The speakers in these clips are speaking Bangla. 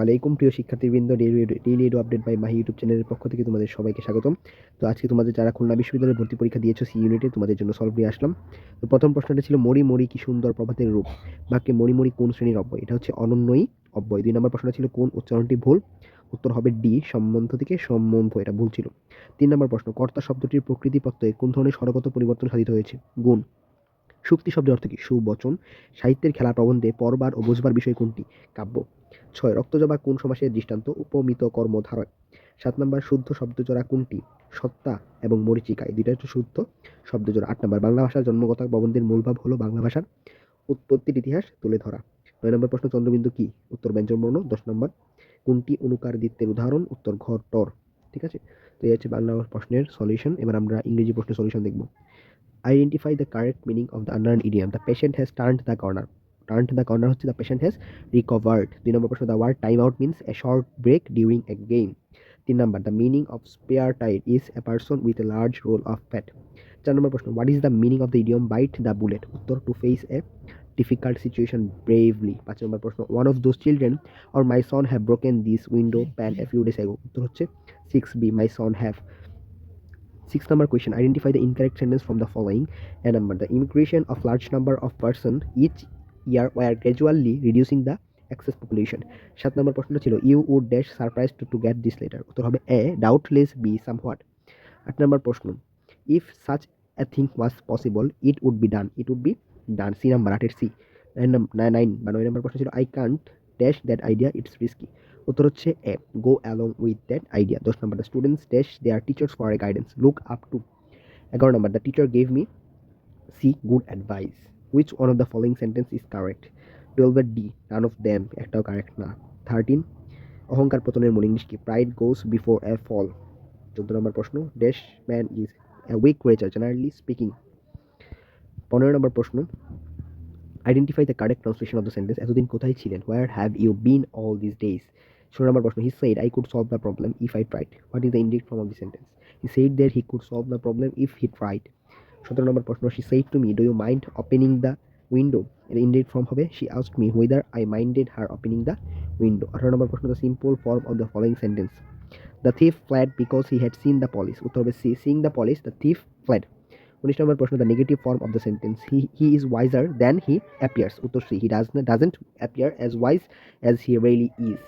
আলাইকুম প্রিয় শিক্ষার্থীবৃন্দ, daily edu update by Mahi YouTube চ্যানেলের পক্ষ থেকে তোমাদের সবাইকে স্বাগতম। তো আজকে তোমাদের যারা খুলনা বিশ্ববিদ্যালয়ে ভর্তি পরীক্ষা দিয়েছো সি ইউনিটে, তোমাদের জন্য সলভ নিয়ে আসলাম। তো প্রথম প্রশ্নটা ছিল মরি মরি কি সুন্দর প্রভাতের রূপ, বাক্যে মরি মরি কোন শ্রেণীর অব্যয়? এটা হচ্ছে অনন্যই অব্যয়। 2 নম্বর প্রশ্ন ছিল কোন উচ্চারণটি ভুল? উত্তর হবে ডি, সম্বন্ধ থেকে সম্বন্ধ, এটা ভুল ছিল। 3 নম্বর প্রশ্ন, কর্তা শব্দটির প্রকৃতি প্রত্যয়ে কোন ধরনের স্বরগত পরিবর্তন সাধিত হয়েছে? গুণ। সুক্তি শব্দের অর্থ কি? সুবচন। সাহিত্যের খেলা প্রবন্ধে পড়বার ও বুঝবার বিষয় কোনটি? কাব্য। 6 রক্তজবা কোন সমাসের দৃষ্টান্ত? উপমিত কর্মধারয়। 7 নম্বর শুদ্ধ শব্দজোড়া কোনটি? সত্তা এবং মরীচিকা, এই দুইটা হচ্ছে শুদ্ধ শব্দজোড়া। 8 নম্বর বাংলা ভাষার জন্মগত প্রবন্ধের মূল ভাব হলো বাংলা ভাষার উৎপত্তির ইতিহাস তুলে ধরা। 9 নম্বর প্রশ্ন, চন্দ্রবিন্দু কি? উত্তর ব্যঞ্জনবর্ণ। 10 নম্বর কোনটি অনুকার দ্বিত্বের উদাহরণ? উত্তর ঘ টর। ঠিক আছে, তো এই হচ্ছে বাংলা প্রশ্নের সলিউশন। এবার আমরা ইংরেজি প্রশ্নের সলিউশন দেখব। Identify the correct meaning of the underlined idiom. The patient has turned the corner. Turned the corner হচ্ছে the patient has recovered. 2 নম্বর প্রশ্ন, the word time out means a short break during a game. 3 number, the meaning of spare tire is a person with a large roll of fat. 4 নম্বর প্রশ্ন, what is the meaning of the idiom bite the bullet? উত্তর to face a difficult situation bravely. 5 নম্বর প্রশ্ন, one of those children or my son have broken this window pane a few days ago. উত্তর হচ্ছে 6b, my son have. 6th number question, identify the incorrect sentence from the following. A number, the immigration of large number of persons each year were gradually reducing the excess population. 7 number প্রশ্নটা ছিল you would dash surprised to get this letter. উত্তর হবে A, doubtless, B, somewhat. 8 number প্রশ্ন, if such a thing was possible it would be done. It would be done. C number, 8 C. 9 number প্রশ্ন ছিল I can't dash that idea, it's risky. উত্তর হচ্ছে A, go along with that idea. 10 নম্বর, the students dash their teachers for a guidance, look up to. 11 নম্বর, the teacher gave me C good advice. Which one of the following sentence is correct? 12 D, none of them, একটাও কারেক্ট না। 13, অহংকার পতনের মূল ইংলিশ কি? প্রাইড গোস বিফোর এ ফল। 14 নম্বর প্রশ্ন, dash man is a weak creature generally speaking. 15 নম্বর প্রশ্ন, identify the correct translation of the sentence, এতদিন কোথায় ছিলেন? Where have you been all this days. 16 নম্বর প্রশ্ন, he said I could solve the problem if I tried. What is the indirect form of the sentence? He said that he could solve the problem if he tried. 17 নম্বর প্রশ্ন, she said to me do you mind opening the window, এর ইনডিরেক্ট ফর্ম হবে she asked me whether I minded her opening the window. 18 নম্বর প্রশ্ন, the simple form of the following sentence, the thief fled because he had seen the police. উত্তর হবে C, seeing the police the thief fled. 19 নম্বর প্রশ্ন, the negative form of the sentence, he is wiser than he appears. উত্তর C, he doesn't appear as wise as he really is.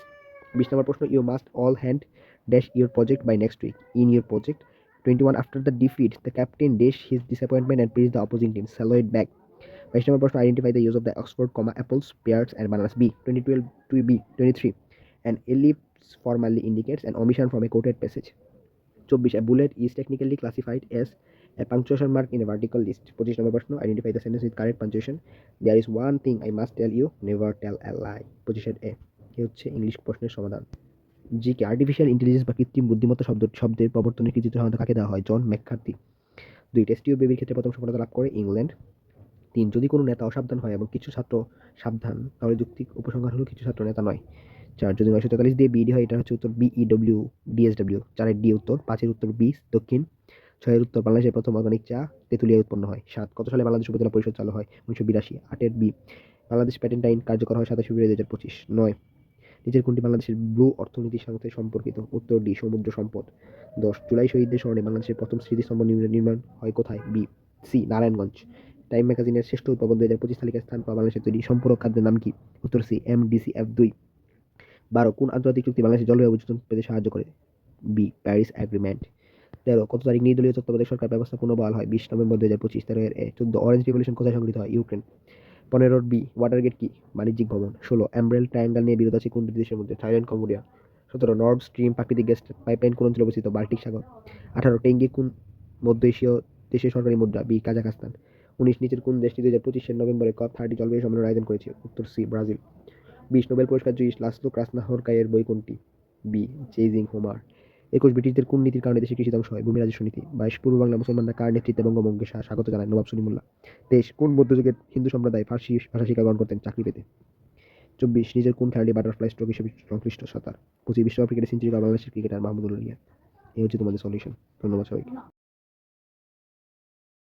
20 নম্বর প্রশ্ন, you must all hand dash your project by next week in your project. 21, after the defeat the captain dash his disappointment and praise the opposing team, swallowed back. 22 নম্বর প্রশ্ন, identify the use of the Oxford comma apples pears and bananas. B, 2012 to B 23, an ellipse formally indicates an omission from a quoted passage. 24, a bullet is technically classified as a punctuation mark in a vertical list. 25 নম্বর প্রশ্ন, identify the sentence with correct punctuation, there is one thing I must tell you, never tell a lie. Position A. A হচ্ছে ইংলিশ প্রশ্নের সমাধান। জি কে, আর্টিফিশিয়াল ইন্টেলিজেন্স বা কৃত্রিম বুদ্ধিমত্তা শব্দের প্রবর্তনের কৃতিত্ব সাধারণত কাকে দেওয়া হয়? জন ম্যাককার্থি। 2, টেস্ট টিউব বেবির ক্ষেত্রে প্রথম সফলতা লাভ করে ইংল্যান্ড। 3, যদি কোনো নেতা অসাবধান হয় এবং কিছু ছাত্র সাবধান, তাহলে যুক্তিক উপসংহার হলো কিছু ছাত্র নেতা নয়। 4, যদি 943 দিয়ে বিডি হয়, এটা হচ্ছে উত্তর বিইডব্লিউ ডিএসডব্লিউ। 4 ডি উত্তর। 5 উত্তর বি দক্ষিণ। 6 উত্তর বাংলাদেশের প্রথম অর্গানিক চা তেঁতুলিয়ায় উৎপন্ন হয়। 7, কত সালে বাংলাদেশ উপজেলা পরিষদ চালু হয়? 1982। 8 বি, বাংলাদেশ প্যাটেন্ট আইন কার্যকর হয় 27 ফেব্রুয়ারি 2025। 9, নিচের কোনটি বাংলাদেশের ব্লু অর্থনীতির সাথে সম্পর্কিত? উত্তর ডি, সমুদ্র সম্পদ। 10, জুলাই শহীদদের স্মরণে বাংলাদেশের প্রথম স্মৃতিস্তম্ভ নির্মাণ হয় কোথায়? B, C, Narayanganj. টাইম ম্যাগাজিনের শ্রেষ্ঠ উদ্ভাবন 2025 তালিকায় স্থান পাওয়া বাংলাদেশের তৈরি সম্পূরক খাদ্যের নাম কি? উত্তর সি, MDCF2। 12, কোন আন্তর্জাতিক চুক্তি বাংলাদেশের জলবায়ু অভিযোজন পেতে সাহায্য করে? B, Paris agreement. 13, কত তারিখ নির্দলীয় তত্ত্বাবধায়ক সরকার ব্যবস্থা পুনর্বহাল হয়? 20 নভেম্বর 2025। 13 এ। 14, অরেঞ্জ রিভলিউশন কোথায় সংঘটিত হয়? ইউক্রেন। 15 বি, ওয়াটারগেট কি? বাণিজ্যিক ভবন। 16, এমব্রেল ট্রায়াঙ্গল নিয়ে বিরোধ আছে কোন দুটি দেশের মধ্যে? Thailand, Cambodia. 17, নর্ড স্ট্রিম প্রাকৃতিক গ্যাস পাইপলাইন কোন অঞ্চলে অবস্থিত? বাল্টিক সাগর। 18, টেঙ্গি কোন মধ্য এশীয় দেশের সরকারি মুদ্রা? বি, কাজাখস্তান। 19, নিচের কোন দেশটি 2025 নভেম্বরে COP30 জলবায়ু সম্মেলনের আয়োজন করেছে? উত্তর সি, ব্রাজিল। 20, নোবেল পুরস্কার জয়ী লাসলো ক্রাসনাহরকায়ের বই কোনটি? B, chasing Homer. 21, ব্রিটিশদের কোন নীতির কারণে দেশে কৃষি ধ্বংস হয়? ভূমি রাজস্ব নীতি। 22, পূর্ব বাংলা মুসলমানরা কার নেতৃত্বে বঙ্গভঙ্গে স্বাগত জানায়? নবাব সলিমুল্লাহ। 23, কোন মধ্যযুগের হিন্দু সম্প্রদায় ফার্সি ভাষা শিক্ষা গ্রহণ করতেন চাকরি পেতে? 24, নিজের কোন খেলাটি বাটারফ্লাই স্ট্রোক হিসেবে সংশ্লিষ্ট সাঁতার? 25, বিশ্বকাপ ক্রিকেটে সেঞ্চুরি করা বাংলাদেশের ক্রিকেটার মাহমুদুল্লাহ রিয়াদ। এই হচ্ছে তোমাদের সলিউশন। ধন্যবাদ সবাইকে।